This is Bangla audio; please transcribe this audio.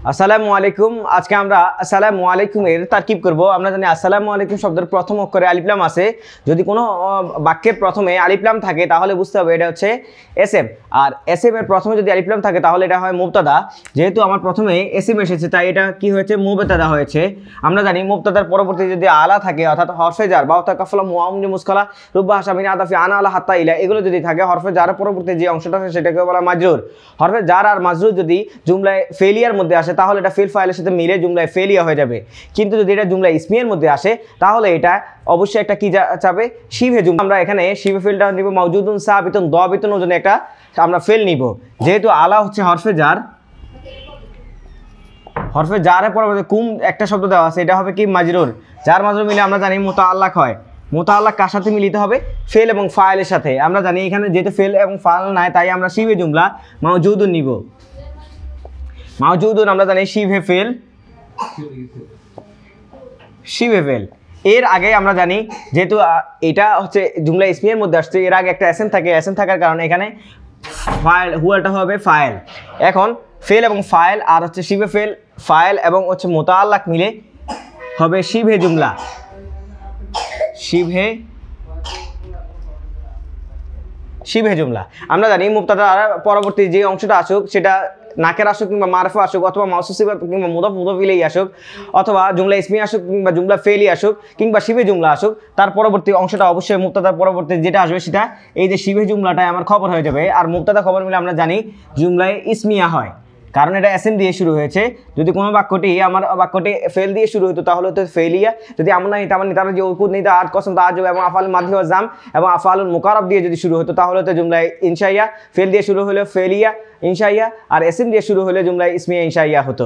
আসসালামু আলাইকুম। আজকে আমরা আসসালামু আলাইকুম এর তারকিব করব। আমরা জানি আসসালামু আলাইকুম শব্দের প্রথম অক্ষরে আলিফ লাম আছে। যদি কোনো বাক্যের প্রথমে আলিফ লাম থাকে তাহলে বুঝতে হবে এটা হচ্ছে এসএম। আর এসএম এর প্রথমে যদি আলিফ লাম থাকে তাহলে এটা হয় মুবতাদা। যেহেতু আমার প্রথমে এসএম এসেছে তাই এটা কি হয়েছে, মুবতাদা হয়েছে। আমরা জানি মুবতাদার পরবর্তী যদি আলা থাকে অর্থাৎ হরফে জার বা কাফলা মুআমিন মুসকালা রুব্বা হাসামিন আদাফি আনা আলা হাত্তা ইলা, এগুলো যদি থাকে হরফে জারের পরবর্তী যে অংশটা আছে সেটাকে বলা মাজরুর। হরফে জার আর মাজরুর যদি জুমলায় ফেলিয়ার মধ্যে আসে তাহলে এটা ফিল ফাইলের সাথে মিলে জুমলায় ফেলিয়া হয়ে যাবে। কিন্তু যদি এটা জুমলায় ইসমিয়ের মধ্যে আসে তাহলে এটা অবশ্যই একটা কি যাবে, শিবে জুমলা। আমরা এখানে শিবে ফেলটা নিব মাউজুদুন সাবিতুন দাবিতুন ওজনে একটা আমরা ফেল নিব। যেহেতু আলা হচ্ছে হরফে জার, হরফে জারের পরবর্তী কুম একটা শব্দ দেওয়া আছে, এটা হবে কি মাজরুর। জার মাজরুর মিলে আমরা জানি মুতাআল্লাক হয়। মুতাআল্লাক কার সাথে মিলিত হবে? ফেল এবং ফাইলের সাথে। আমরা জানি এখানে যেহেতু ফেল এবং ফাইল নাই তাই আমরা শিবে জুমলা মাউজুদুন নিব। মাউজুদুন আমরা জানি শিবে ফেল, শিবে ফেল। এর আগে আমরা জানি যেহেতু এটা হচ্ছে জুমলা ইসমিয়ের মধ্যে আসছে, এর আগে একটা এসএম থাকে। এসএম থাকার কারণে এখানে ফাইল হুয়াটা হবে ফাইল। এখন ফেল এবং ফাইল আর হচ্ছে শিবে ফেল, ফাইল এবং হচ্ছে মুতাআল্লাক মিলে হবে শিবে জুমলা। শিবে শিবে জুমলা। আমরা জানি মুবতাদা পরবর্তী যে অংশটা আসুক সেটা নাকের আসুক কিংবা মারফা আসুক অথবা মাউসুফ সিফাত কিংবা মুদাফ মুদাফ ইলাইহি আসুক অথবা জুমলা ইসমি আসুক কিংবা জুমলা ফেলি আসুক কিংবা শিবে জুমলা আসুক, তার পরবর্তী অংশটা অবশ্যই মুবতাদার পরবর্তী যেটা আসবে সেটা এই যে শিবে জুমলাটাই আমার খবর হয়ে যাবে। আর মুবতাদা খবর মিলে আমরা জানি জুমলায় ইসমিয়া হয়, কারণ এটা এসএম দিয়ে শুরু হয়েছে। যদি কোনো বাক্যটি ফেল দিয়ে শুরু হতো তাহলে হতো ফেলিয়া। যদি আমরা তামানি তারা যে উকুদ নিতে আট কসম তাজব এবং আফআল মাদি ওয়া জাম এবং আফআলুল মুকাররব দিয়ে যদি শুরু হতো তাহলে হতো জুমলায় ইনশাইয়া। ফেল দিয়ে শুরু হলে ফেলিয়া ইনশাইয়া, আর এসএম দিয়ে শুরু হলে জুমলায় ইসমিয়া ইনশাইয়া হতো।